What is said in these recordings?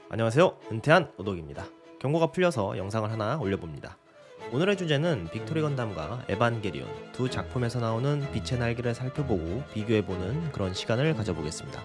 안녕하세요, 은퇴한 오독입니다. 경고가 풀려서 영상을 하나 올려봅니다. 오늘의 주제는 빅토리 건담과 에반게리온 두 작품에서 나오는 빛의 날개를 살펴보고 비교해보는 그런 시간을 가져보겠습니다.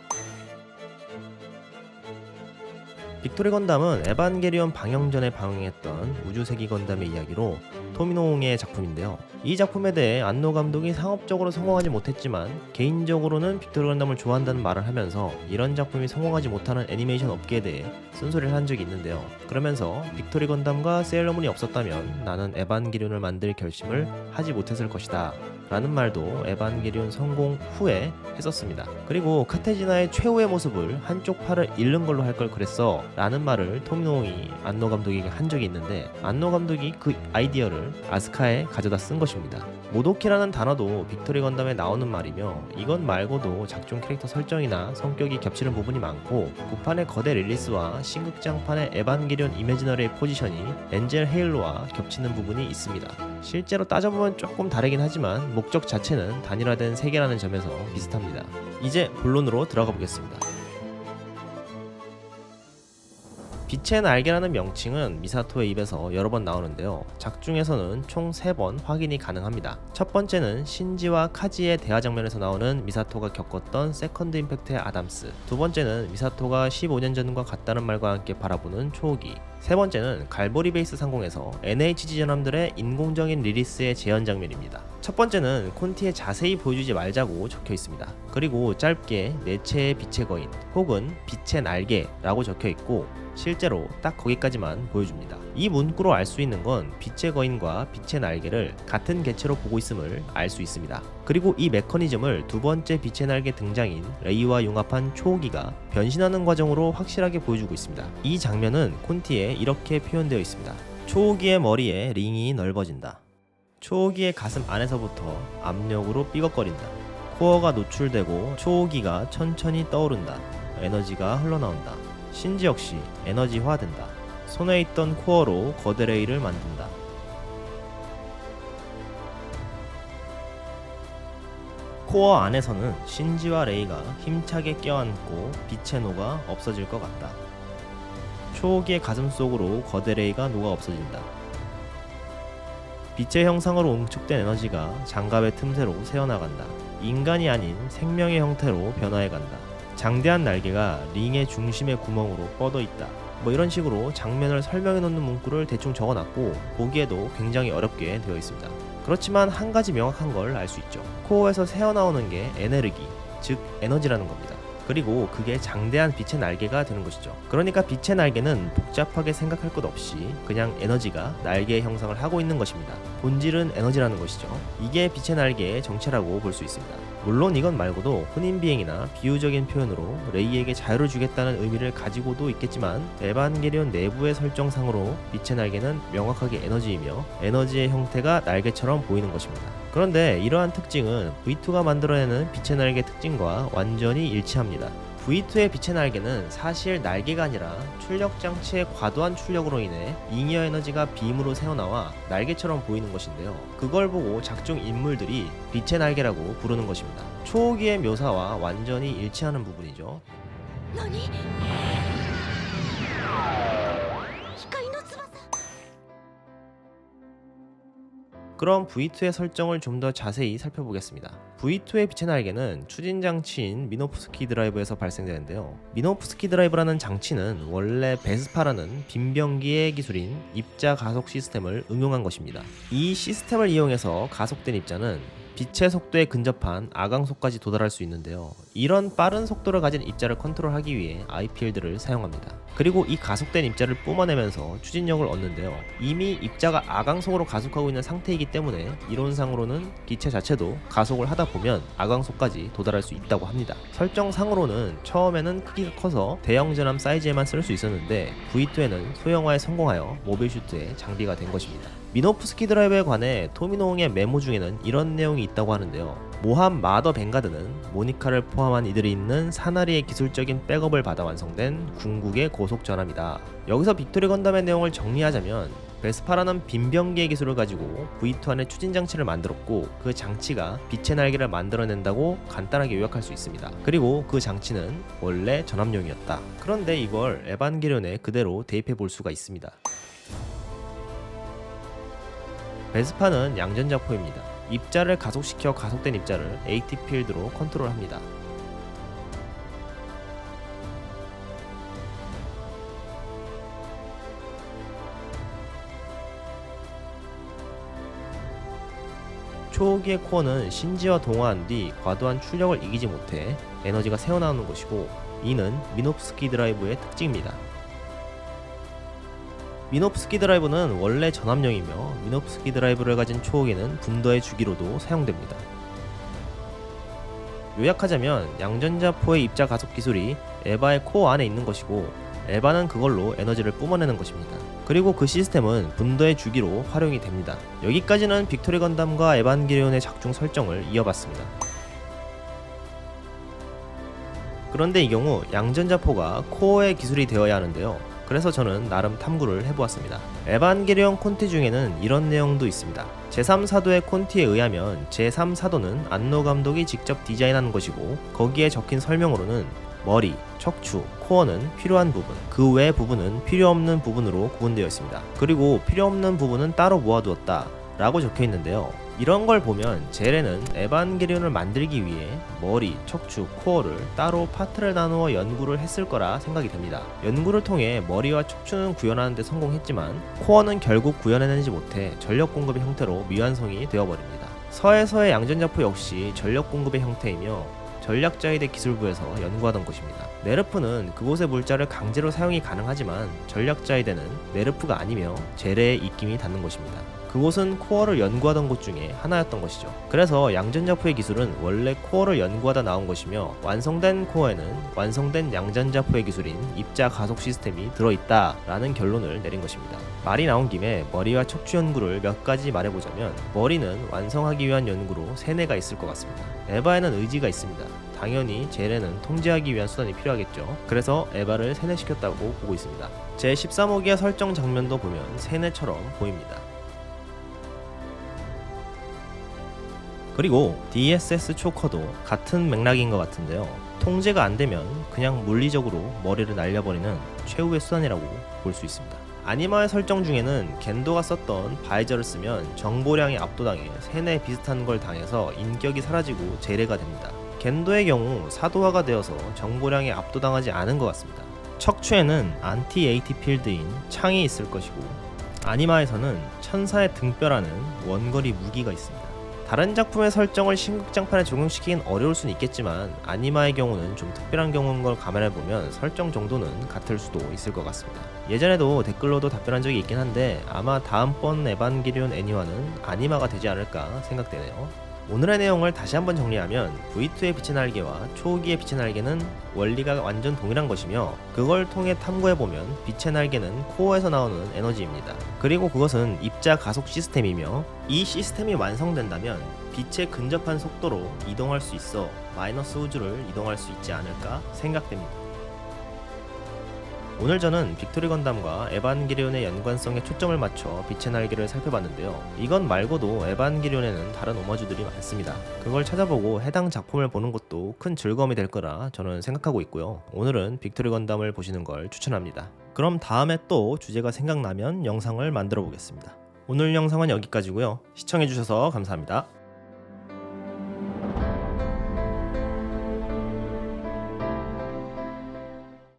빅토리 건담은 에반게리온 방영 전에 방영했던 우주세기 건담의 이야기로 토미노옹의 작품인데요. 이 작품에 대해 안노 감독이 상업적으로 성공하지 못했지만 개인적으로는 빅토리 건담을 좋아한다는 말을 하면서 이런 작품이 성공하지 못하는 애니메이션 업계에 대해 쓴소리를 한 적이 있는데요. 그러면서 빅토리 건담과 세일러문이 없었다면 나는 에반게리온을 만들 결심을 하지 못했을 것이다 라는 말도 에반게리온 성공 후에 했었습니다. 그리고 카테지나의 최후의 모습을 한쪽 팔을 잃는 걸로 할 걸 그랬어 라는 말을 토미노옹이 안노 감독에게 한 적이 있는데 안노 감독이 그 아이디어를 아스카에 가져다 쓴 것입니다. 모도키라는 단어도 빅토리 건담에 나오는 말이며 이것 말고도 작중 캐릭터 설정이나 성격이 겹치는 부분이 많고 구판의 거대 릴리스와 신극장판의 에반게리온 이매지너리의 포지션이 엔젤 헤일로와 겹치는 부분이 있습니다. 실제로 따져보면 조금 다르긴 하지만 목적 자체는 단일화된 세계라는 점에서 비슷합니다. 이제 본론으로 들어가 보겠습니다. 빛의 날개라는 명칭은 미사토의 입에서 여러 번 나오는데요. 작중에서는 총 3번 확인이 가능합니다. 첫 번째는 신지와 카지의 대화 장면에서 나오는 미사토가 겪었던 세컨드 임팩트의 아담스, 두 번째는 미사토가 15년 전과 같다는 말과 함께 바라보는 초호기, 세 번째는 갈보리 베이스 상공에서 NHG 전함들의 인공적인 리리스의 재현 장면입니다. 첫 번째는 콘티에 자세히 보여주지 말자고 적혀 있습니다. 그리고 짧게 내체의 빛의 거인 혹은 빛의 날개라고 적혀 있고 실제로 딱 거기까지만 보여줍니다. 이 문구로 알 수 있는 건 빛의 거인과 빛의 날개를 같은 개체로 보고 있음을 알 수 있습니다. 그리고 이 메커니즘을 두 번째 빛의 날개 등장인 레이와 융합한 초호기가 변신하는 과정으로 확실하게 보여주고 있습니다. 이 장면은 콘티에 이렇게 표현되어 있습니다. 초호기의 머리에 링이 넓어진다. 초호기의 가슴 안에서부터 압력으로 삐걱거린다. 코어가 노출되고 초호기가 천천히 떠오른다. 에너지가 흘러나온다. 신지 역시 에너지화된다. 손에 있던 코어로 거대 레이를 만든다. 코어 안에서는 신지와 레이가 힘차게 껴안고 빛의 노가 없어질 것 같다. 초호기의 가슴 속으로 거대 레이가 녹아 없어진다. 빛의 형상으로 응축된 에너지가 장갑의 틈새로 새어나간다. 인간이 아닌 생명의 형태로 변화해간다. 장대한 날개가 링의 중심의 구멍으로 뻗어 있다. 뭐 이런 식으로 장면을 설명해 놓는 문구를 대충 적어놨고 보기에도 굉장히 어렵게 되어 있습니다. 그렇지만 한 가지 명확한 걸 알 수 있죠. 코어에서 새어나오는 게 에네르기, 즉 에너지라는 겁니다. 그리고 그게 장대한 빛의 날개가 되는 것이죠. 그러니까 빛의 날개는 복잡하게 생각할 것 없이 그냥 에너지가 날개의 형상을 하고 있는 것입니다. 본질은 에너지라는 것이죠. 이게 빛의 날개의 정체라고 볼 수 있습니다. 물론 이것 말고도 혼인비행이나 비유적인 표현으로 레이에게 자유를 주겠다는 의미를 가지고도 있겠지만 에반게리온 내부의 설정상으로 빛의 날개는 명확하게 에너지이며 에너지의 형태가 날개처럼 보이는 것입니다. 그런데 이러한 특징은 V2가 만들어내는 빛의 날개 특징과 완전히 일치합니다. V2의 빛의 날개는 사실 날개가 아니라 출력 장치의 과도한 출력으로 인해 잉여 에너지가 빔으로 새어나와 날개처럼 보이는 것인데요. 그걸 보고 작중 인물들이 빛의 날개라고 부르는 것입니다. 초호기의 묘사와 완전히 일치하는 부분이죠. 너니? 그럼 V2의 설정을 좀 더 자세히 살펴보겠습니다. V2의 빛의 날개는 추진 장치인 미노프스키 드라이브에서 발생되는데요. 미노프스키 드라이브라는 장치는 원래 베스파라는 빈병기의 기술인 입자 가속 시스템을 응용한 것입니다. 이 시스템을 이용해서 가속된 입자는 빛의 속도에 근접한 아강속까지 도달할 수 있는데요. 이런 빠른 속도를 가진 입자를 컨트롤하기 위해 아이필드를 사용합니다. 그리고 이 가속된 입자를 뿜어내면서 추진력을 얻는데요. 이미 입자가 아강속으로 가속하고 있는 상태이기 때문에 이론상으로는 기체 자체도 가속을 하다 보면 아강속까지 도달할 수 있다고 합니다. 설정상으로는 처음에는 크기가 커서 대형 전함 사이즈에만 쓸 수 있었는데 V2에는 소형화에 성공하여 모빌 슈트에 장비가 된 것입니다. 미노프스키 드라이브에 관해 토미노옹의 메모 중에는 이런 내용이 있다고 하는데요. 모함 마더 벵가드는 모니카를 포함한 이들이 있는 사나리의 기술적인 백업을 받아 완성된 궁극의 고속 전함이다. 여기서 빅토리 건담의 내용을 정리하자면 베스파라는 빈병기의 기술을 가지고 V2 안에 추진 장치를 만들었고 그 장치가 빛의 날개를 만들어낸다고 간단하게 요약할 수 있습니다. 그리고 그 장치는 원래 전함용이었다. 그런데 이걸 에반게리온에 그대로 대입해 볼 수가 있습니다. 베스파는 양전자포입니다. 입자를 가속시켜 가속된 입자를 AT 필드로 컨트롤합니다. 초기의 코어는 신지와 동화한 뒤 과도한 출력을 이기지 못해 에너지가 새어나오는 것이고, 이는 미노프스키 드라이브의 특징입니다. 미노프스키 드라이브는 원래 전함용이며 미노프스키 드라이브를 가진 초옥에는 분더의 주기로도 사용됩니다. 요약하자면 양전자포의 입자 가속 기술이 에바의 코어 안에 있는 것이고, 에바는 그걸로 에너지를 뿜어내는 것입니다. 그리고 그 시스템은 분더의 주기로 활용이 됩니다. 여기까지는 빅토리 건담과 에반게리온의 작중 설정을 이어봤습니다. 그런데 이 경우 양전자포가 코어의 기술이 되어야 하는데요. 그래서 저는 나름 탐구를 해보았습니다. 에반게리온 콘티 중에는 이런 내용도 있습니다. 제3사도의 콘티에 의하면 제3사도는 안노 감독이 직접 디자인한 것이고, 거기에 적힌 설명으로는 머리, 척추, 코어는 필요한 부분, 그 외 부분은 필요 없는 부분으로 구분되어 있습니다. 그리고 필요 없는 부분은 따로 모아두었다 라고 적혀 있는데요. 이런 걸 보면 제레는 에반게리온을 만들기 위해 머리, 척추, 코어를 따로 파트를 나누어 연구를 했을 거라 생각이 됩니다. 연구를 통해 머리와 척추는 구현하는 데 성공했지만 코어는 결국 구현해내지 못해 전력 공급의 형태로 미완성이 되어버립니다. 서에서의 양전자포 역시 전력 공급의 형태이며 전략자위대 기술부에서 연구하던 곳입니다. 네르프는 그곳의 물자를 강제로 사용이 가능하지만 전략자위대는 네르프가 아니며 제레의 입김이 닿는 곳입니다. 그곳은 코어를 연구하던 곳 중에 하나였던 것이죠. 그래서 양전자포의 기술은 원래 코어를 연구하다 나온 것이며, 완성된 코어에는 완성된 양전자포의 기술인 입자 가속 시스템이 들어있다 라는 결론을 내린 것입니다. 말이 나온 김에 머리와 척추 연구를 몇 가지 말해보자면, 머리는 완성하기 위한 연구로 세뇌가 있을 것 같습니다. 에바에는 의지가 있습니다. 당연히 제레는 통제하기 위한 수단이 필요하겠죠. 그래서 에바를 세뇌시켰다고 보고 있습니다. 제13호기의 설정 장면도 보면 세뇌처럼 보입니다. 그리고 DSS 초커도 같은 맥락인 것 같은데요. 통제가 안되면 그냥 물리적으로 머리를 날려버리는 최후의 수단이라고 볼 수 있습니다. 아니마의 설정 중에는 겐도가 썼던 바이저를 쓰면 정보량이 압도당해 세뇌 비슷한 걸 당해서 인격이 사라지고 제레가 됩니다. 겐도의 경우 사도화가 되어서 정보량에 압도당하지 않은 것 같습니다. 척추에는 안티 AT 필드인 창이 있을 것이고, 아니마에서는 천사의 등뼈라는 원거리 무기가 있습니다. 다른 작품의 설정을 신극장판에 적용시키긴 어려울 수는 있겠지만, 아니마의 경우는 좀 특별한 경우인 걸 감안해보면 설정 정도는 같을 수도 있을 것 같습니다. 예전에도 댓글로도 답변한 적이 있긴 한데, 아마 다음번 에반게리온 애니화는 아니마가 되지 않을까 생각되네요. 오늘의 내용을 다시 한번 정리하면, V2의 빛의 날개와 초기의 빛의 날개는 원리가 완전 동일한 것이며, 그걸 통해 탐구해보면 빛의 날개는 코어에서 나오는 에너지입니다. 그리고 그것은 입자 가속 시스템이며, 이 시스템이 완성된다면 빛에 근접한 속도로 이동할 수 있어 마이너스 우주를 이동할 수 있지 않을까 생각됩니다. 오늘 저는 빅토리 건담과 에반게리온의 연관성에 초점을 맞춰 빛의 날개를 살펴봤는데요. 이건 말고도 에반게리온에는 다른 오마주들이 많습니다. 그걸 찾아보고 해당 작품을 보는 것도 큰 즐거움이 될 거라 저는 생각하고 있고요. 오늘은 빅토리 건담을 보시는 걸 추천합니다. 그럼 다음에 또 주제가 생각나면 영상을 만들어 보겠습니다. 오늘 영상은 여기까지고요. 시청해주셔서 감사합니다.